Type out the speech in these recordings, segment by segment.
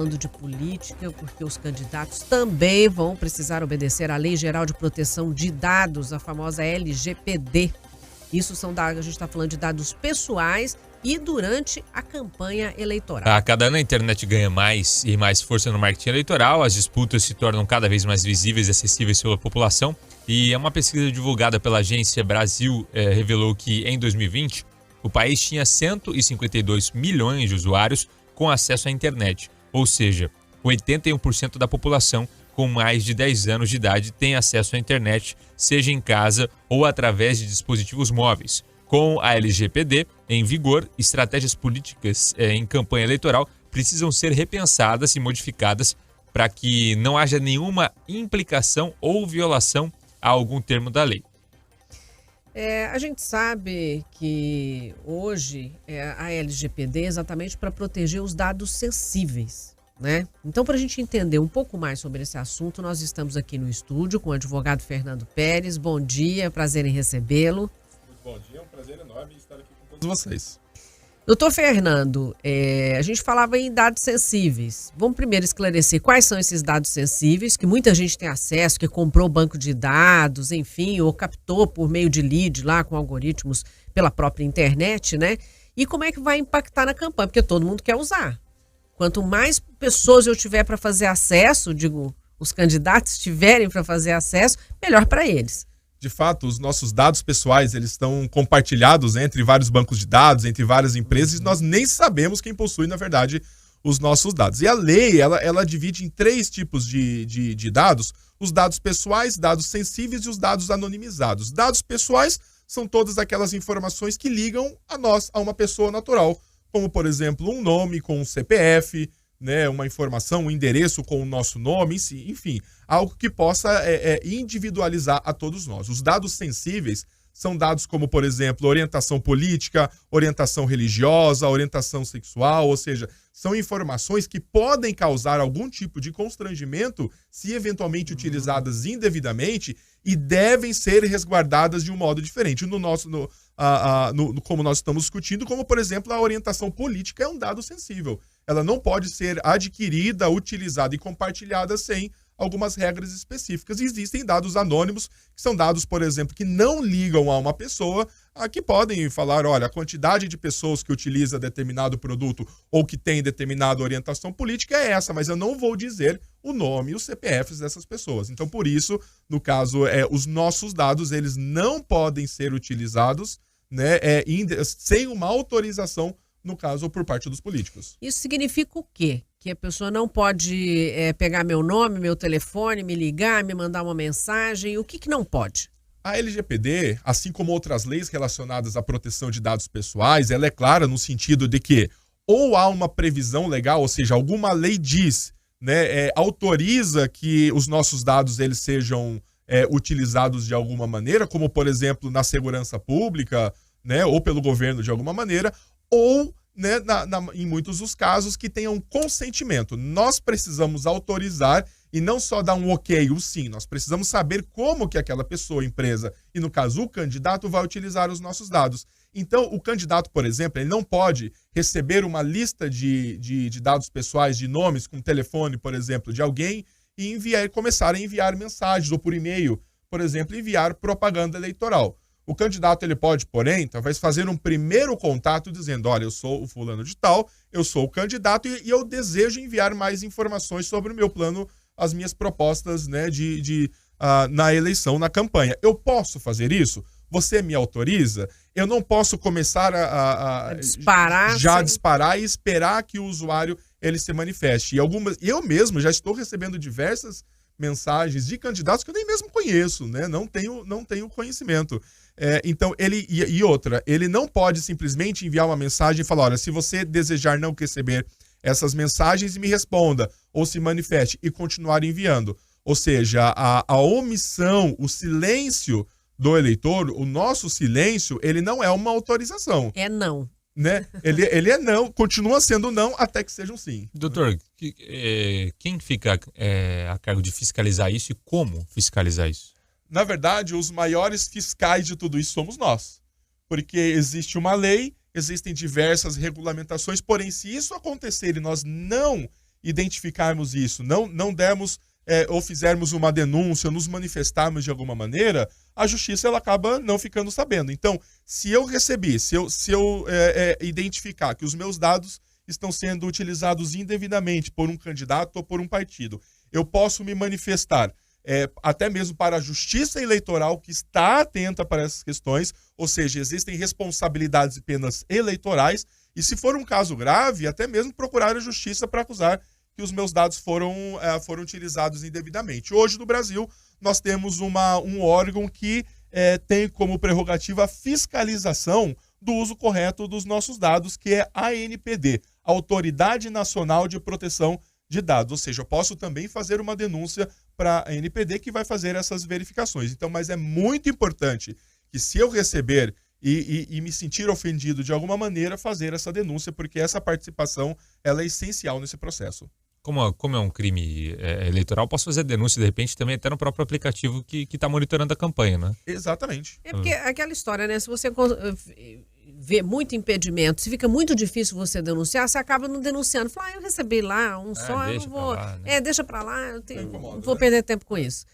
De política, porque os candidatos também vão precisar obedecer à Lei Geral de Proteção de Dados, a famosa LGPD. Isso são dados, a gente está falando de dados pessoais e durante a campanha eleitoral. A cada ano a internet ganha mais e mais força no marketing eleitoral, as disputas se tornam cada vez mais visíveis e acessíveis pela população. E uma pesquisa divulgada pela agência Brasil revelou que em 2020 o país tinha 152 milhões de usuários com acesso à internet. Ou seja, 81% da população com mais de 10 anos de idade tem acesso à internet, seja em casa ou através de dispositivos móveis. Com a LGPD em vigor, estratégias políticas em campanha eleitoral precisam ser repensadas e modificadas para que não haja nenhuma implicação ou violação a algum termo da lei. A gente sabe que hoje a LGPD é exatamente para proteger os dados sensíveis, né? Então, para a gente entender um pouco mais sobre esse assunto, nós estamos aqui no estúdio com o advogado Fernando Pérez. Bom dia, prazer em recebê-lo. Muito bom dia, é um prazer enorme estar aqui com todos vocês. Doutor Fernando, a gente falava em dados sensíveis. Vamos primeiro esclarecer quais são esses dados sensíveis, que muita gente tem acesso, que comprou banco de dados, enfim, ou captou por meio de lead lá com algoritmos pela própria internet, né? E como é que vai impactar na campanha, porque todo mundo quer usar. Quanto mais pessoas eu tiver para fazer acesso, os candidatos tiverem para fazer acesso, melhor para eles. De fato, os nossos dados pessoais, eles estão compartilhados entre vários bancos de dados, entre várias empresas, e nós nem sabemos quem possui, na verdade, os nossos dados. E a lei, ela divide em 3 tipos de dados: os dados pessoais, dados sensíveis e os dados anonimizados. Dados pessoais são todas aquelas informações que ligam a nós, a uma pessoa natural, como, por exemplo, um nome com um CPF, né, uma informação, um endereço com o nosso nome, enfim, algo que possa individualizar a todos nós. Os dados sensíveis são dados como, por exemplo, orientação política, orientação religiosa, orientação sexual, ou seja, são informações que podem causar algum tipo de constrangimento se eventualmente utilizadas indevidamente e devem ser resguardadas de um modo diferente. Como nós estamos discutindo, como, por exemplo, a orientação política é um dado sensível. Ela não pode ser adquirida, utilizada e compartilhada sem algumas regras específicas. E existem dados anônimos, que são dados, por exemplo, que não ligam a uma pessoa, que podem falar, olha, a quantidade de pessoas que utiliza determinado produto ou que tem determinada orientação política é essa, mas eu não vou dizer o nome e os CPFs dessas pessoas. Então, por isso, no caso, os nossos dados, eles não podem ser utilizados, né, sem uma autorização, no caso, por parte dos políticos. Isso significa o quê? Que a pessoa não pode pegar meu nome, meu telefone, me ligar, me mandar uma mensagem? O que não pode? A LGPD, assim como outras leis relacionadas à proteção de dados pessoais, ela é clara no sentido de que ou há uma previsão legal, ou seja, alguma lei diz, né, autoriza que os nossos dados eles sejam utilizados de alguma maneira, como, por exemplo, na segurança pública, né, ou pelo governo de alguma maneira, ou, né, em muitos dos casos, que tenham consentimento. Nós precisamos autorizar e não só dar um ok, o sim. Nós precisamos saber como que aquela pessoa, empresa, e no caso o candidato, vai utilizar os nossos dados. Então, o candidato, por exemplo, ele não pode receber uma lista de dados pessoais, de nomes, com telefone, por exemplo, de alguém e começar a enviar mensagens, ou por e-mail, por exemplo, enviar propaganda eleitoral. O candidato, ele pode, porém, talvez fazer um primeiro contato dizendo, olha, eu sou o fulano de tal, eu sou o candidato e eu desejo enviar mais informações sobre o meu plano, as minhas propostas, né, na eleição, na campanha. Eu posso fazer isso? Você me autoriza? Eu não posso começar a disparar e esperar que o usuário ele se manifeste. Eu mesmo já estou recebendo diversas mensagens de candidatos que eu nem mesmo conheço, né? Não tenho conhecimento. Então, ele não pode simplesmente enviar uma mensagem e falar, olha, se você desejar não receber essas mensagens, me responda, ou se manifeste, e continuar enviando. Ou seja, a omissão, o silêncio do eleitor, o nosso silêncio, ele não é uma autorização. É não. Né? Ele é não, continua sendo não até que seja um sim. Doutor, quem fica a cargo de fiscalizar isso e como fiscalizar isso? Na verdade, os maiores fiscais de tudo isso somos nós. Porque existe uma lei, existem diversas regulamentações, porém, se isso acontecer e nós não identificarmos isso, não dermos ou fizermos uma denúncia, nos manifestarmos de alguma maneira, a justiça ela acaba não ficando sabendo. Então, se eu recebi, se eu identificar que os meus dados estão sendo utilizados indevidamente por um candidato ou por um partido, eu posso me manifestar até mesmo para a Justiça Eleitoral, que está atenta para essas questões, ou seja, existem responsabilidades e penas eleitorais, e se for um caso grave, até mesmo procurar a Justiça para acusar que os meus dados foram utilizados indevidamente. Hoje, no Brasil, nós temos um órgão que tem como prerrogativa a fiscalização do uso correto dos nossos dados, que é a ANPD, Autoridade Nacional de Proteção de Dados. Ou seja, eu posso também fazer uma denúncia para a ANPD que vai fazer essas verificações. Então, mas é muito importante que, se eu receber e me sentir ofendido de alguma maneira, fazer essa denúncia, porque essa participação ela é essencial nesse processo. Como é um crime eleitoral, posso fazer denúncia, de repente, também até no próprio aplicativo que está monitorando a campanha, né? Exatamente. É porque aquela história, né? Se você vê muito impedimento, se fica muito difícil você denunciar, você acaba não denunciando. Fala, eu recebi lá só, eu não vou... Lá, né? Deixa pra lá, eu não vou perder tempo com isso.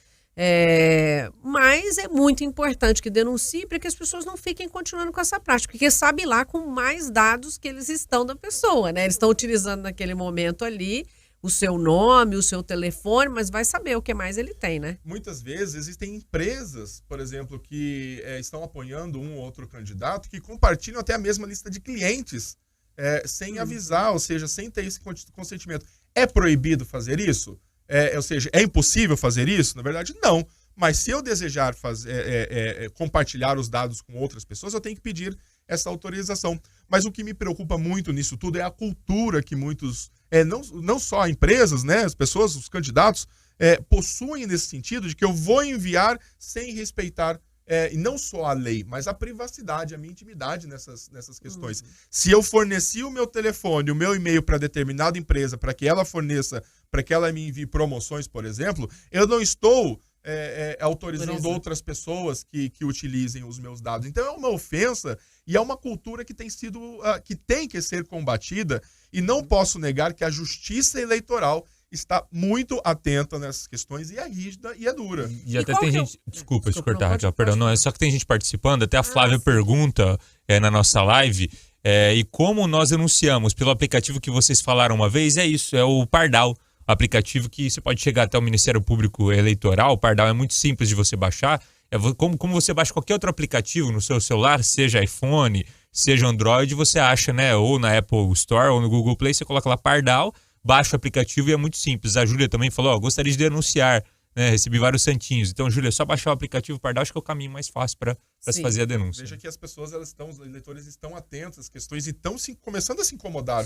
Mas é muito importante que denuncie para que as pessoas não fiquem continuando com essa prática, porque sabe lá com mais dados que eles estão da pessoa, né? Eles estão utilizando naquele momento ali o seu nome, o seu telefone, mas vai saber o que mais ele tem, né? Muitas vezes existem empresas, por exemplo, que estão apoiando um ou outro candidato que compartilham até a mesma lista de clientes sem avisar, ou seja, sem ter esse consentimento. É proibido fazer isso? Ou seja, é impossível fazer isso? Na verdade, não. Mas se eu desejar compartilhar os dados com outras pessoas, eu tenho que pedir essa autorização. Mas o que me preocupa muito nisso tudo é a cultura que muitos, não só empresas, né, as pessoas, os candidatos, possuem nesse sentido de que eu vou enviar sem respeitar e não só a lei, mas a privacidade, a minha intimidade nessas questões. Se eu forneci o meu telefone, o meu e-mail para determinada empresa, para que ela forneça, para que ela me envie promoções, por exemplo, eu não estou autorizando outras pessoas que utilizem os meus dados. Então é uma ofensa e é uma cultura que tem que ser combatida, e não posso negar que a Justiça Eleitoral está muito atenta nessas questões e é rígida e é dura. E até tem gente... Desculpa te cortar, Raquel, perdão. Não, é só que tem gente participando, até a Flávia pergunta na nossa live, e como nós denunciamos pelo aplicativo que vocês falaram uma vez, é isso, é o Pardal. Aplicativo que você pode chegar até o Ministério Público Eleitoral. O Pardal é muito simples de você baixar. Como você baixa qualquer outro aplicativo no seu celular, seja iPhone, seja Android, você acha, né? Ou na Apple Store ou no Google Play, você coloca lá Pardal, baixa o aplicativo e é muito simples. A Júlia também falou, gostaria de denunciar, né? Recebi vários santinhos. Então, Júlia, é só baixar o aplicativo Pardal, acho que é o caminho mais fácil para se fazer a denúncia. Veja que as pessoas, os eleitores estão atentos às questões e estão começando a se incomodar.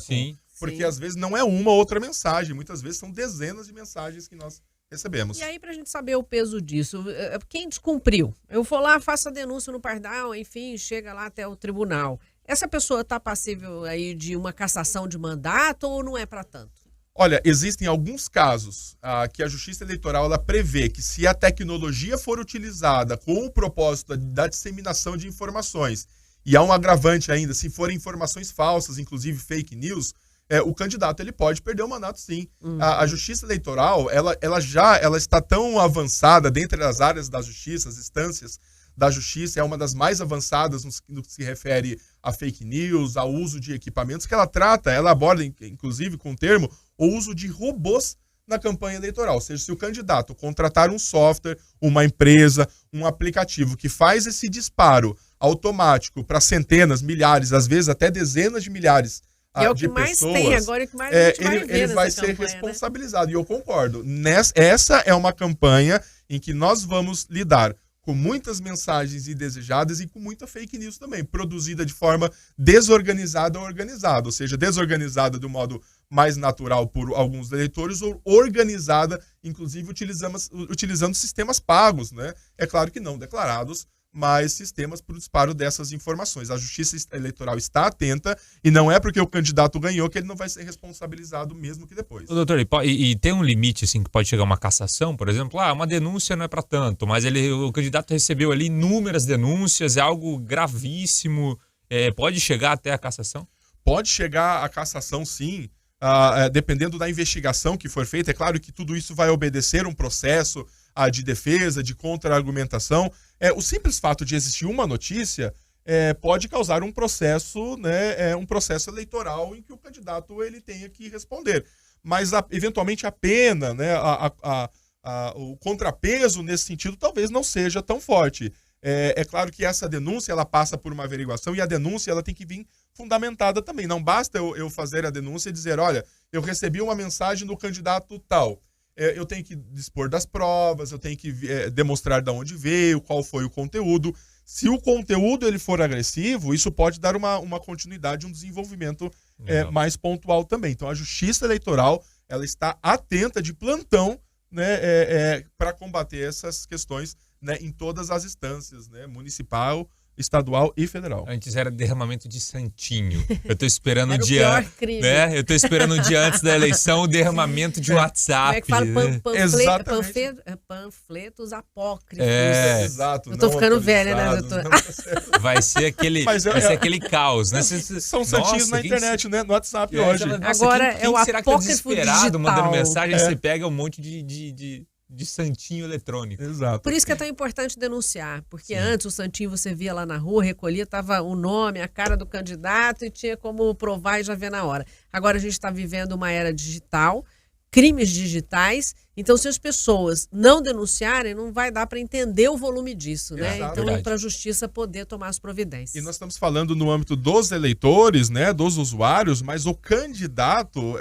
Porque às vezes não é uma ou outra mensagem, muitas vezes são dezenas de mensagens que nós recebemos. E aí, pra gente saber o peso disso, quem descumpriu? Eu vou lá, faço a denúncia no Pardal, enfim, chega lá até o tribunal. Essa pessoa está passível aí de uma cassação de mandato ou não é para tanto? Olha, existem alguns casos que a Justiça Eleitoral ela prevê que, se a tecnologia for utilizada com o propósito da disseminação de informações, e há um agravante ainda, se forem informações falsas, inclusive fake news, o candidato ele pode perder o mandato, sim. A Justiça Eleitoral ela está tão avançada dentre as áreas da Justiça, as instâncias da Justiça, é uma das mais avançadas no que se refere a fake news, ao uso de equipamentos, que ela aborda, inclusive, com o termo, o uso de robôs na campanha eleitoral. Ou seja, se o candidato contratar um software, uma empresa, um aplicativo que faz esse disparo automático para centenas, milhares, às vezes até dezenas de milhares é o de que mais pessoas, tem agora, o que mais a gente vai ver ele vai nessa ser campanha, responsabilizado. Né? E eu concordo. Essa é uma campanha em que nós vamos lidar com muitas mensagens indesejadas e com muita fake news também, produzida de forma desorganizada ou organizada, ou seja, desorganizada de um modo mais natural por alguns eleitores ou organizada, inclusive utilizando sistemas pagos, né? É claro que não declarados, mas sistemas para o disparo dessas informações. A Justiça Eleitoral está atenta e não é porque o candidato ganhou que ele não vai ser responsabilizado mesmo que depois. Doutor, e tem um limite assim que pode chegar uma cassação, por exemplo? Uma denúncia não é para tanto, mas o candidato recebeu ali inúmeras denúncias, é algo gravíssimo, pode chegar até a cassação? Pode chegar a cassação, sim. dependendo da investigação que for feita, é claro que tudo isso vai obedecer um processo de defesa, de contra-argumentação. O simples fato de existir uma notícia pode causar um processo, né, um processo eleitoral em que o candidato ele tenha que responder. Mas, eventualmente, a pena, né, o contrapeso nesse sentido talvez não seja tão forte. É claro que essa denúncia ela passa por uma averiguação e a denúncia ela tem que vir fundamentada também. Não basta eu fazer a denúncia e dizer, olha, eu recebi uma mensagem do candidato tal. Eu tenho que dispor das provas, eu tenho que demonstrar de onde veio, qual foi o conteúdo. Se o conteúdo ele for agressivo, isso pode dar uma continuidade, um desenvolvimento mais pontual também. Então, a Justiça Eleitoral ela está atenta de plantão, né, para combater essas questões, né, em todas as instâncias, né, municipal, estadual e federal. Antes era derramamento de santinho. Eu tô esperando era o dia, pior crime. né? Eu tô esperando um dia antes da eleição o derramamento de WhatsApp. Como é que fala? Exatamente. Panfletos apócrifos. Exato. Eu tô ficando velha, né, doutor? Vai ser aquele caos, né? São santinhos na internet, né? No WhatsApp hoje. Agora quem o será que tá apócrifo desesperado digital. mandando mensagem e você pega um monte de santinho eletrônico. Exato. Por isso que é tão importante denunciar, porque antes o santinho você via lá na rua, recolhia, tava o nome, a cara do candidato e tinha como provar e já ver na hora. Agora a gente está vivendo uma era digital, crimes digitais, então se as pessoas não denunciarem, não vai dar para entender o volume disso, né? Exato. Então para a justiça poder tomar as providências. E nós estamos falando no âmbito dos eleitores, né, dos usuários, mas o candidato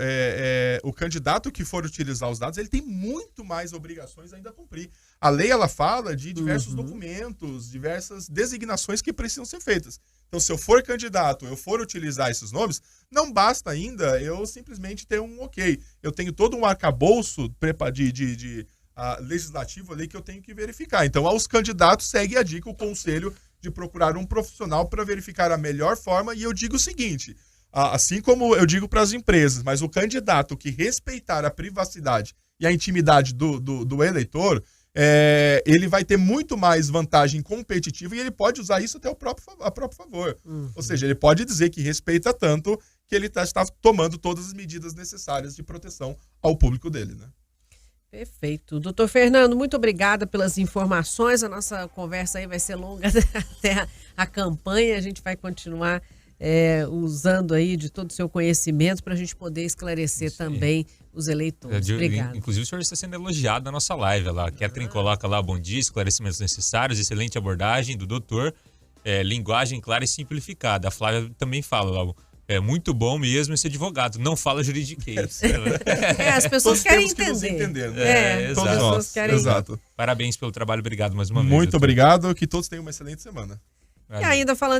que for utilizar os dados, ele tem muito mais obrigações ainda a cumprir. A lei ela fala de diversos documentos, diversas designações que precisam ser feitas. Então, se eu for candidato, eu for utilizar esses nomes, não basta ainda eu simplesmente ter um ok. Eu tenho todo um arcabouço legislativo ali que eu tenho que verificar. Então, aos candidatos segue a dica, o conselho de procurar um profissional para verificar a melhor forma. E eu digo o seguinte, assim como eu digo para as empresas, mas o candidato que respeitar a privacidade e a intimidade do eleitor, ele vai ter muito mais vantagem competitiva e ele pode usar isso até a próprio favor. Ou seja, ele pode dizer que respeita tanto que ele está tomando todas as medidas necessárias de proteção ao público dele, né? Perfeito. Doutor Fernando, muito obrigada pelas informações. A nossa conversa aí vai ser longa até a campanha. A gente vai continuar usando aí de todo o seu conhecimento para a gente poder esclarecer também os eleitores. Obrigada. Inclusive, o senhor está sendo elogiado na nossa live lá. Catherine coloca lá, bom dia, esclarecimentos necessários, excelente abordagem do doutor, linguagem clara e simplificada. A Flávia também fala lá, muito bom mesmo esse advogado, não fala juridiquês. As pessoas querem entender. Todos nós. Exato. Parabéns pelo trabalho, obrigado mais uma vez. Muito obrigado, que todos tenham uma excelente semana. E ainda falando